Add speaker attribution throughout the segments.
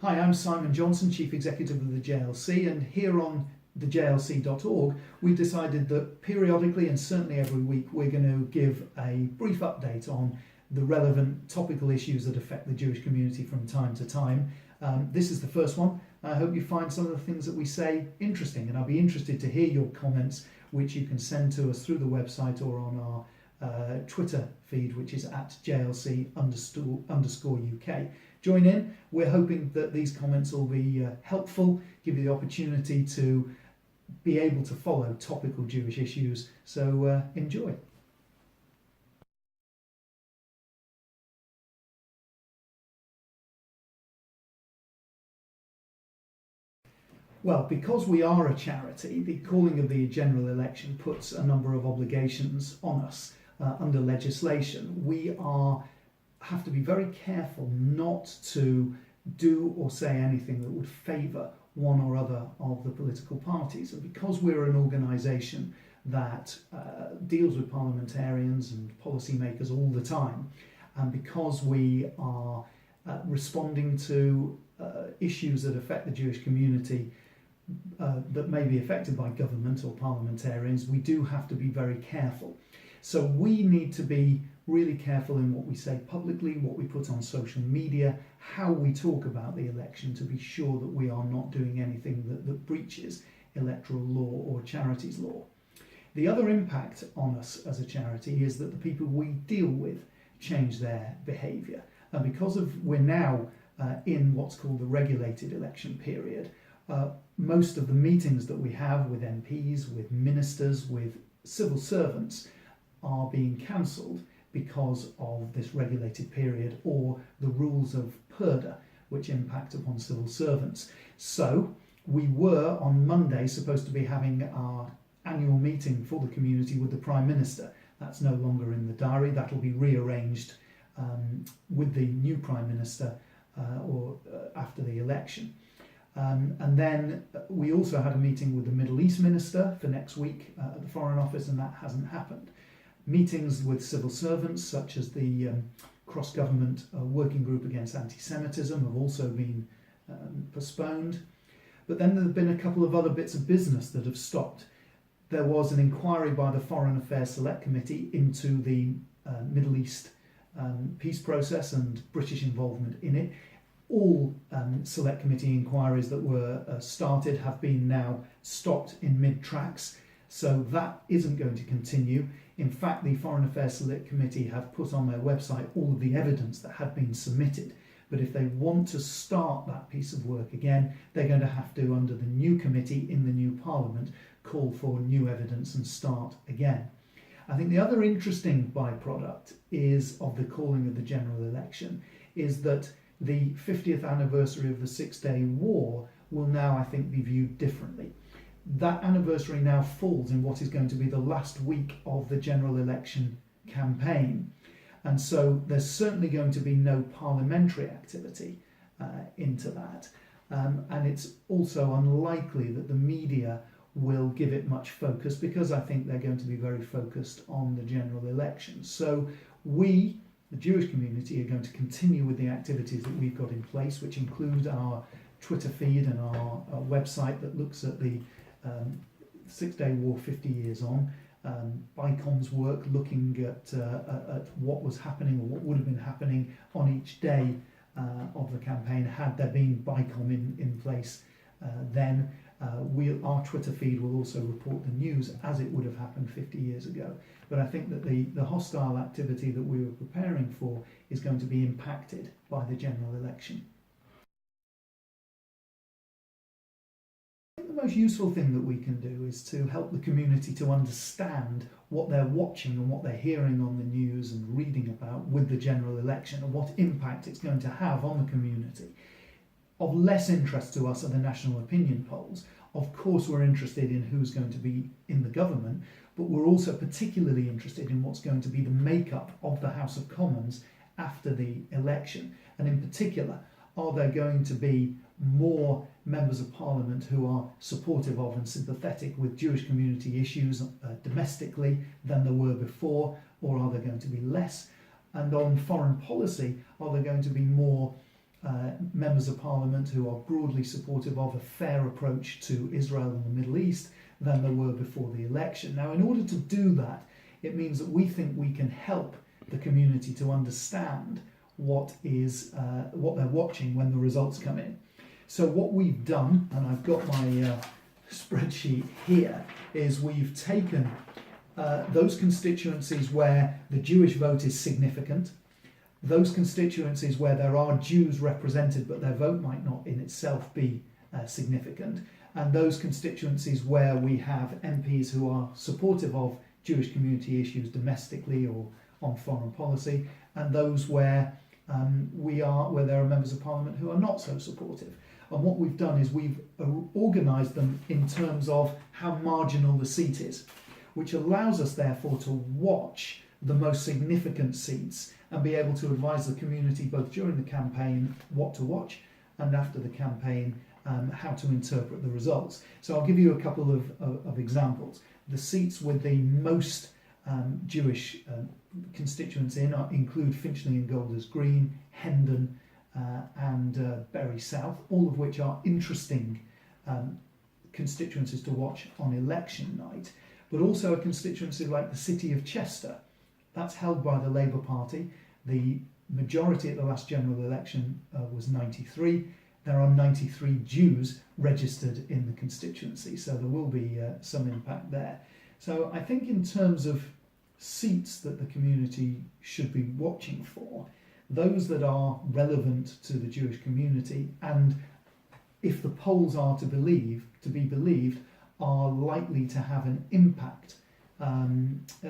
Speaker 1: Hi, I'm Simon Johnson, Chief Executive of the JLC, and here on the JLC.org we decided that periodically and certainly every week we're going to give a brief update on the relevant topical issues that affect the Jewish community from time to time. This is the first one. I hope you find some of the things that we say interesting, and I'll be interested to hear your comments, which you can send to us through the website or on our Twitter feed, which is at JLC_UK. Join in. We're hoping that these comments will be helpful, give you the opportunity to be able to follow topical Jewish issues. So enjoy. Well, because we are a charity, the calling of the general election puts a number of obligations on us under legislation. We have to be very careful not to do or say anything that would favour one or other of the political parties. And because we're an organisation that deals with parliamentarians and policymakers all the time, and because we are responding to issues that affect the Jewish community that may be affected by government or parliamentarians, we do have to be very careful. So we need to be really careful in what we say publicly, what we put on social media, how we talk about the election, to be sure that we are not doing anything that breaches electoral law or charities law. The other impact on us as a charity is that the people we deal with change their behaviour. And because we're now in what's called the regulated election period, most of the meetings that we have with MPs, with ministers, with civil servants are being cancelled because of this regulated period or the rules of PERDA, which impact upon civil servants. So we were on Monday supposed to be having our annual meeting for the community with the Prime Minister. That's no longer in the diary. That'll be rearranged with the new Prime Minister after the election. And then we also had a meeting with the Middle East Minister for next week at the Foreign Office, and that hasn't happened. Meetings with civil servants, such as the cross-government working group against anti-Semitism, have also been postponed. But then there have been a couple of other bits of business that have stopped. There was an inquiry by the Foreign Affairs Select Committee into the Middle East peace process and British involvement in it. All select committee inquiries that were started have been now stopped in mid-tracks, so that isn't going to continue. In fact, the Foreign Affairs Select Committee have put on their website all of the evidence that had been submitted, but if they want to start that piece of work again, they're going to have to, under the new committee in the new Parliament, call for new evidence and start again. I think the other interesting byproduct of the calling of the general election is that the 50th anniversary of the Six-Day War will now, I think, be viewed differently. That anniversary now falls in what is going to be the last week of the general election campaign. And so there's certainly going to be no parliamentary activity into that. And it's also unlikely that the media will give it much focus, because I think they're going to be very focused on the general election. So we, the Jewish community, are going to continue with the activities that we've got in place, which include our Twitter feed and our website that looks at the Six-Day War 50 years on, BICOM's work looking at what was happening or what would have been happening on each day of the campaign had there been BICOM in place then. Our Twitter feed will also report the news as it would have happened 50 years ago. But I think that the hostile activity that we were preparing for is going to be impacted by the general election. I think the most useful thing that we can do is to help the community to understand what they're watching and what they're hearing on the news and reading about with the general election, and what impact it's going to have on the community. Of less interest to us are the national opinion polls. Of course, we're interested in who's going to be in the government, but we're also particularly interested in what's going to be the makeup of the House of Commons after the election. And in particular, are there going to be more members of Parliament who are supportive of and sympathetic with Jewish community issues domestically than there were before, or are there going to be less? And on foreign policy, are there going to be more members of parliament who are broadly supportive of a fair approach to Israel and the Middle East than there were before the election. Now, in order to do that, it means that we think we can help the community to understand what they're watching when the results come in. So what we've done, and I've got my spreadsheet here, is we've taken those constituencies where the Jewish vote is significant, those constituencies where there are Jews represented but their vote might not in itself be significant, and those constituencies where we have MPs who are supportive of Jewish community issues domestically or on foreign policy, and those where where there are members of parliament who are not so supportive. And what we've done is we've organised them in terms of how marginal the seat is, which allows us therefore to watch the most significant seats and be able to advise the community both during the campaign what to watch and after the campaign how to interpret the results. So I'll give you a couple of examples. The seats with the most Jewish constituents include Finchley and Golders Green, Hendon and Bury South, all of which are interesting constituencies to watch on election night, but also a constituency like the City of Chester. That's held by the Labour Party. The majority at the last general election was 93. There are 93 Jews registered in the constituency, so there will be some impact there. So I think in terms of seats that the community should be watching for, those that are relevant to the Jewish community, and if the polls are to be believed, are likely to have an impact,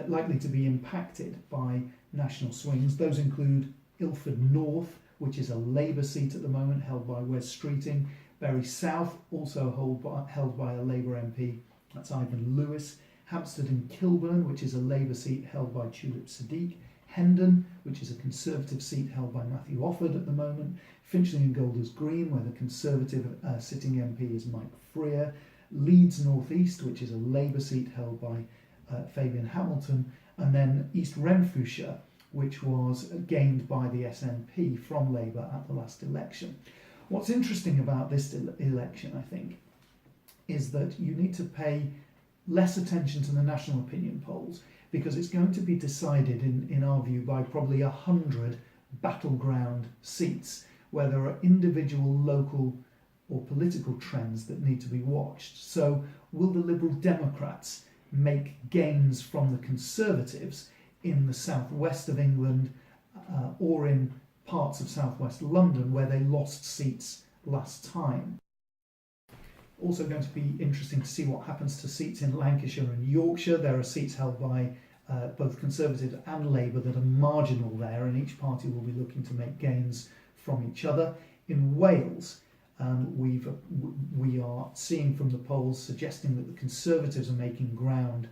Speaker 1: likely to be impacted by national swings. Those include Ilford North, which is a Labour seat at the moment, held by Wes Streeting. Bury South, also held by a Labour MP, that's Ivan Lewis. Hampstead and Kilburn, which is a Labour seat held by Tulip Sadiq. Hendon, which is a Conservative seat held by Matthew Offord at the moment. Finchley and Golders Green, where the Conservative sitting MP is Mike Freer. Leeds North East, which is a Labour seat held by Fabian Hamilton. And then East Renfrewshire, which was gained by the SNP from Labour at the last election. What's interesting about this election, I think, is that you need to pay less attention to the national opinion polls, because it's going to be decided, in our view, by probably 100 battleground seats where there are individual local or political trends that need to be watched. So will the Liberal Democrats make gains from the Conservatives in the southwest of England or in parts of southwest London where they lost seats last time? Also going to be interesting to see what happens to seats in Lancashire and Yorkshire. There are seats held by both Conservative and Labour that are marginal there, and each party will be looking to make gains from each other. In Wales, we are seeing from the polls suggesting that the Conservatives are making ground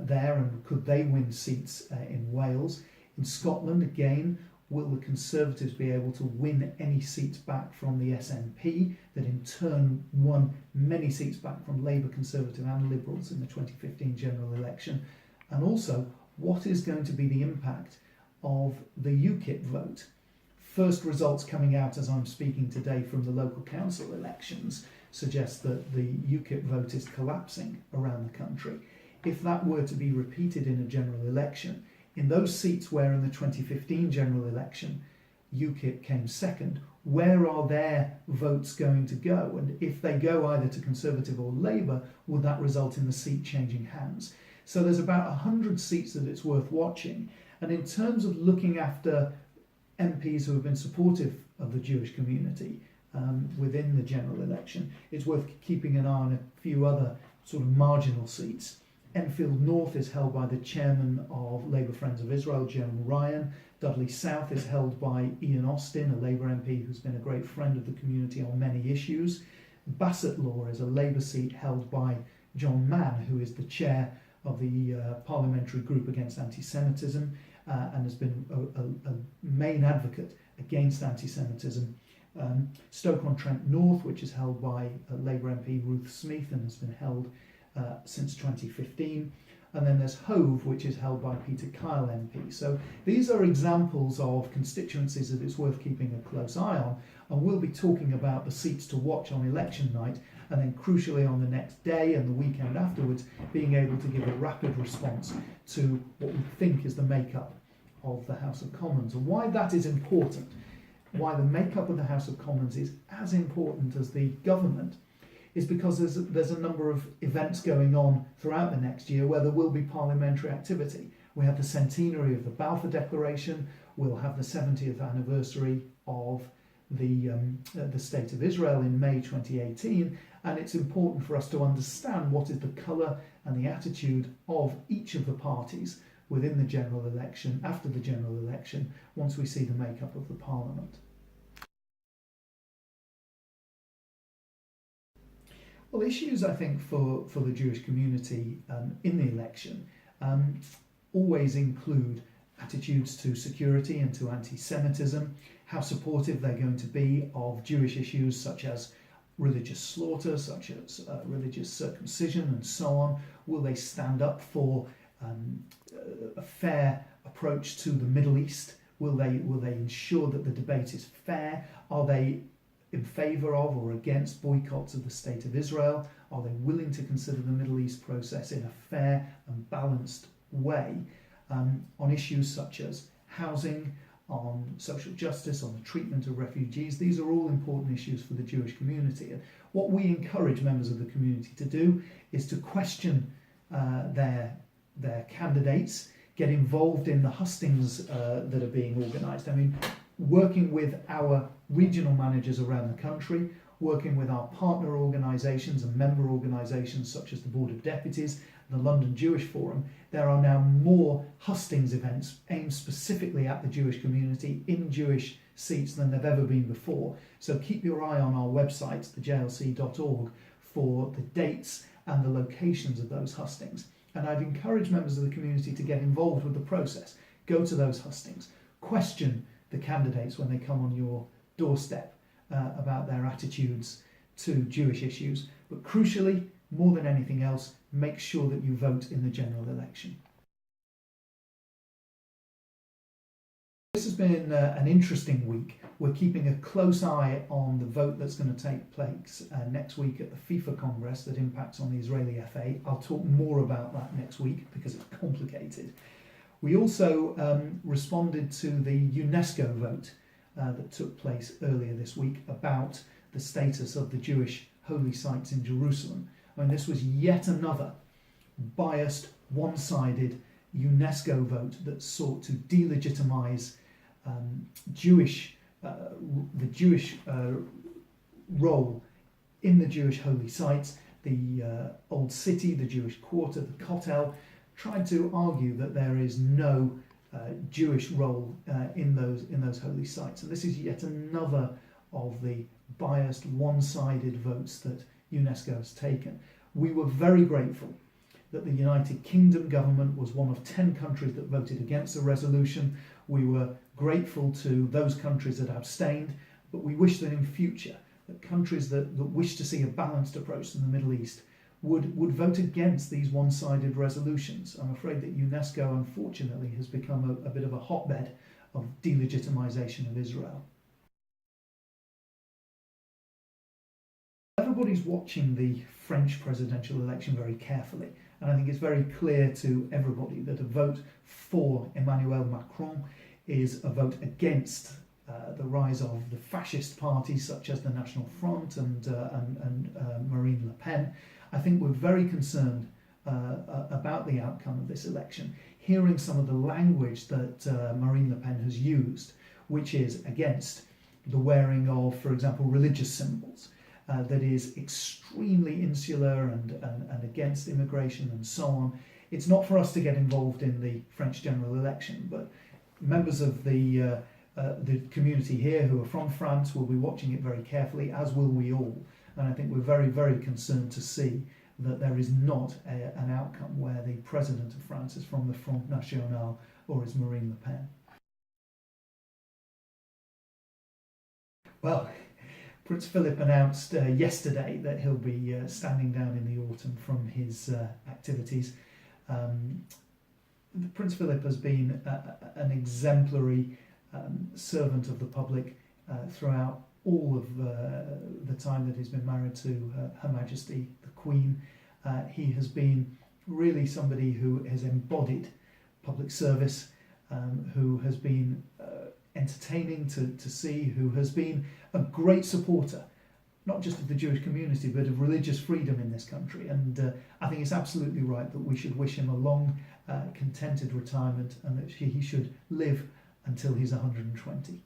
Speaker 1: there, and could they win seats in Wales? In Scotland, again, will the Conservatives be able to win any seats back from the SNP that in turn won many seats back from Labour, Conservative and Liberals in the 2015 general election? And also, what is going to be the impact of the UKIP vote? First results coming out as I'm speaking today from the local council elections suggest that the UKIP vote is collapsing around the country. If that were to be repeated in a general election, in those seats where in the 2015 general election UKIP came second, where are their votes going to go? And if they go either to Conservative or Labour, would that result in the seat changing hands? So there's about 100 seats that it's worth watching. And in terms of looking after MPs who have been supportive of the Jewish community within the general election, it's worth keeping an eye on a few other sort of marginal seats. Enfield North is held by the chairman of Labour Friends of Israel, Jeremy Ryan. Dudley South is held by Ian Austin, a Labour MP who's been a great friend of the community on many issues. Basset Law is a Labour seat held by John Mann, who is the chair of the parliamentary group against anti-Semitism and has been a main advocate against anti-Semitism. Stoke-on-Trent North, which is held by Labour MP Ruth Smeeth and has been held since 2015. and then there's Hove, which is held by Peter Kyle MP. So these are examples of constituencies that it's worth keeping a close eye on, and we'll be talking about the seats to watch on election night, and then crucially on the next day and the weekend afterwards, being able to give a rapid response to what we think is the makeup of the House of Commons. And why that is important, why the makeup of the House of Commons is as important as the government, is because there's a number of events going on throughout the next year where there will be parliamentary activity. We have the centenary of the Balfour Declaration, we'll have the 70th anniversary of the State of Israel in May 2018, and it's important for us to understand what is the colour and the attitude of each of the parties within the general election, after the general election, once we see the makeup of the parliament. Well, issues, I think, for the Jewish community in the election always include attitudes to security and to anti-Semitism, how supportive they're going to be of Jewish issues such as religious slaughter, such as religious circumcision and so on. Will they stand up for a fair approach to the Middle East? Will they ensure that the debate is fair? Are they in favour of or against boycotts of the State of Israel? Are they willing to consider the Middle East process in a fair and balanced way on issues such as housing, on social justice, on the treatment of refugees? These are all important issues for the Jewish community. And what we encourage members of the community to do is to question their candidates, get involved in the hustings that are being organised. I mean, working with our regional managers around the country, working with our partner organisations and member organisations such as the Board of Deputies, the London Jewish Forum, there are now more hustings events aimed specifically at the Jewish community in Jewish seats than there have ever been before. So keep your eye on our website, thejlc.org, for the dates and the locations of those hustings. And I'd encourage members of the community to get involved with the process. Go to those hustings. Question the candidates when they come on your doorstep about their attitudes to Jewish issues. But crucially, more than anything else, make sure that you vote in the general election. This has been an interesting week. We're keeping a close eye on the vote that's going to take place next week at the FIFA Congress that impacts on the Israeli FA. I'll talk more about that next week because it's complicated. We also responded to the UNESCO vote that took place earlier this week about the status of the Jewish holy sites in Jerusalem. I mean, this was yet another biased, one-sided UNESCO vote that sought to delegitimise the Jewish role in the Jewish holy sites. The Old City, the Jewish Quarter, the Kotel, tried to argue that there is no Jewish role in those holy sites. And this is yet another of the biased, one-sided votes that UNESCO has taken. We were very grateful that the United Kingdom government was one of 10 countries that voted against the resolution. We were grateful to those countries that abstained, but we wish that in future that countries that wish to see a balanced approach to the Middle East would vote against these one-sided resolutions. I'm afraid that UNESCO, unfortunately, has become a bit of a hotbed of delegitimisation of Israel. Everybody's watching the French presidential election very carefully, and I think it's very clear to everybody that a vote for Emmanuel Macron is a vote against the rise of the fascist parties such as the National Front and Marine Le Pen. I think we're very concerned about the outcome of this election, hearing some of the language that Marine Le Pen has used, which is against the wearing of, for example, religious symbols, that is extremely insular and against immigration and so on. It's not for us to get involved in the French general election, but members of the community here who are from France will be watching it very carefully, as will we all. And I think we're very, very concerned to see that there is not an outcome where the President of France is from the Front National or is Marine Le Pen. Well, Prince Philip announced yesterday that he'll be standing down in the autumn from his activities. Prince Philip has been an exemplary servant of the public throughout all of the time that he's been married to Her Majesty the Queen. He has been really somebody who has embodied public service, who has been entertaining to see, who has been a great supporter, not just of the Jewish community, but of religious freedom in this country. And I think it's absolutely right that we should wish him a long, contented retirement, and that he should live until he's 120.